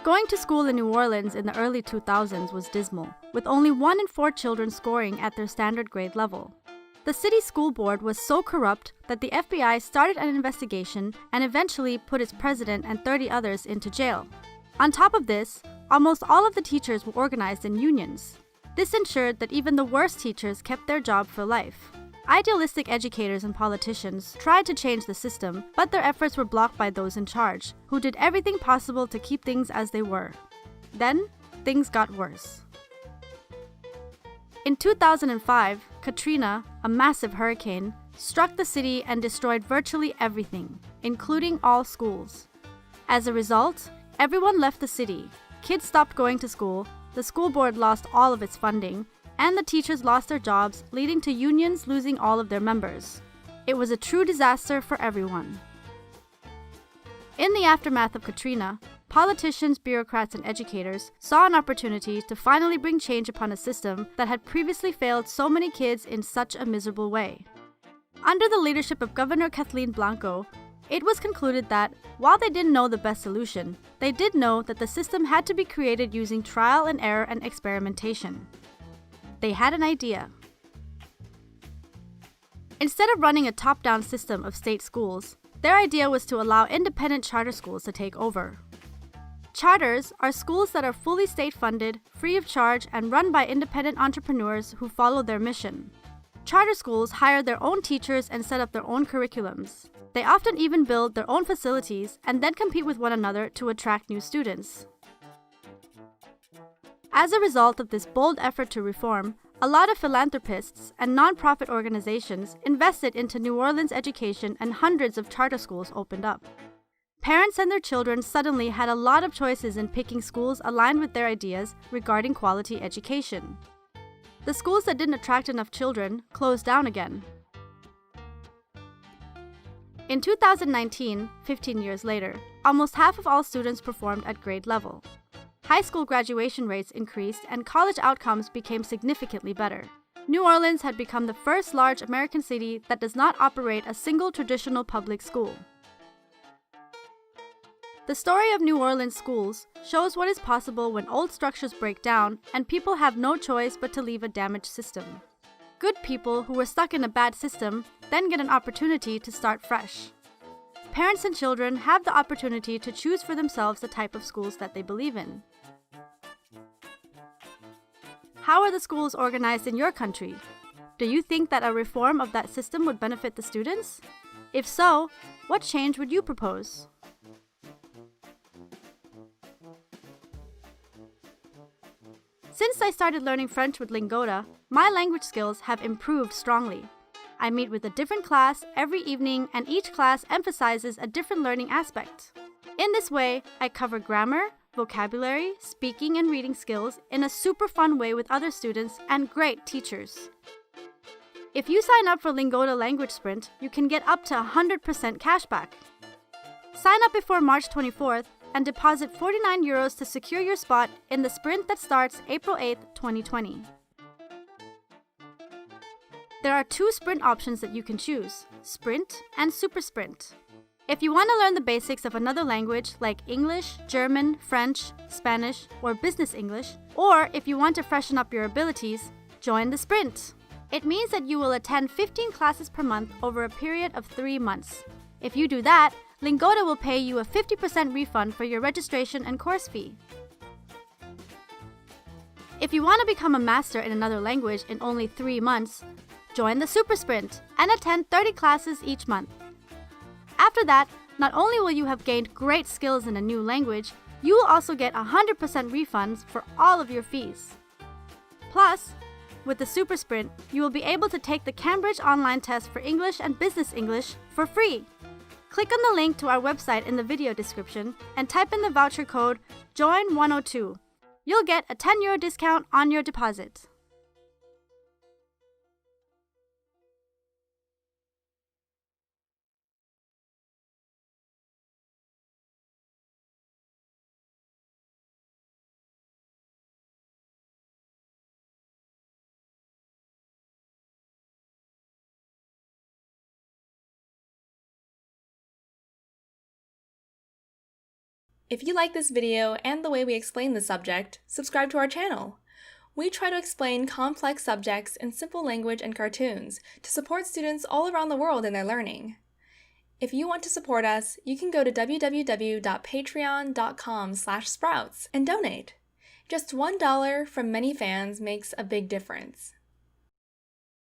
Going to school in New Orleans in the early 2000s was dismal, with only 1 in 4 children scoring at their standard grade level. The city school board was so corrupt that the FBI started an investigation and eventually put its president and 30 others into jail. On top of this, almost all of the teachers were organized in unions. This ensured that even the worst teachers kept their job for life. Idealistic educators and politicians tried to change the system, but their efforts were blocked by those in charge, who did everything possible to keep things as they were. Then, things got worse. In 2005, Katrina, a massive hurricane, struck the city and destroyed virtually everything, including all schools. As a result, everyone left the city, kids stopped going to school, the school board lost all of its funding, and the teachers lost their jobs, leading to unions losing all of their members. It was a true disaster for everyone. In the aftermath of Katrina, politicians, bureaucrats, and educators saw an opportunity to finally bring change upon a system that had previously failed so many kids in such a miserable way. Under the leadership of Governor Kathleen Blanco, it was concluded that, while they didn't know the best solution, they did know that the system had to be created using trial and error and experimentation. They had an idea. Instead of running a top-down system of state schools, their idea was to allow independent charter schools to take over. Charters are schools that are fully state-funded, free of charge, and run by independent entrepreneurs who follow their mission. Charter schools hire their own teachers and set up their own curriculums. They often even build their own facilities and then compete with one another to attract new students. As a result of this bold effort to reform, a lot of philanthropists and non-profit organizations invested into New Orleans education and hundreds of charter schools opened up. Parents and their children suddenly had a lot of choices in picking schools aligned with their ideas regarding quality education. The schools that didn't attract enough children closed down again. In 2019, 15 years later, almost half of all students performed at grade level. High school graduation rates increased and college outcomes became significantly better. New Orleans had become the first large American city that does not operate a single traditional public school. The story of New Orleans schools shows what is possible when old structures break down and people have no choice but to leave a damaged system. Good people who were stuck in a bad system then get an opportunity to start fresh. Parents and children have the opportunity to choose for themselves the type of schools that they believe in. How are the schools organized in your country? Do you think that a reform of that system would benefit the students? If so, what change would you propose? Since I started learning French with Lingoda, my language skills have improved strongly. I meet with a different class every evening, and each class emphasizes a different learning aspect. In this way, I cover grammar, vocabulary, speaking, and reading skills in a super fun way with other students and great teachers. If you sign up for Lingoda Language Sprint, you can get up to 100% cashback. Sign up before March 24th and deposit €49 to secure your spot in the sprint that starts April 8, 2020. There are 2 sprint options that you can choose, Sprint and Super Sprint. If you want to learn the basics of another language like English, German, French, Spanish, or Business English, or if you want to freshen up your abilities, join the Sprint. It means that you will attend 15 classes per month over a period of 3 months. If you do that, Lingoda will pay you a 50% refund for your registration and course fee. If you want to become a master in another language in only 3 months, join the Super Sprint and attend 30 classes each month. After that, not only will you have gained great skills in a new language, you will also get 100% refunds for all of your fees. Plus, with the Super Sprint, you will be able to take the Cambridge online test for English and Business English for free. Click on the link to our website in the video description and type in the voucher code JOIN102. You'll get a €10 discount on your deposit. If you like this video and the way we explain the subject, subscribe to our channel. We try to explain complex subjects in simple language and cartoons to support students all around the world in their learning. If you want to support us, you can go to www.patreon.com/sprouts and donate. Just $1 from many fans makes a big difference.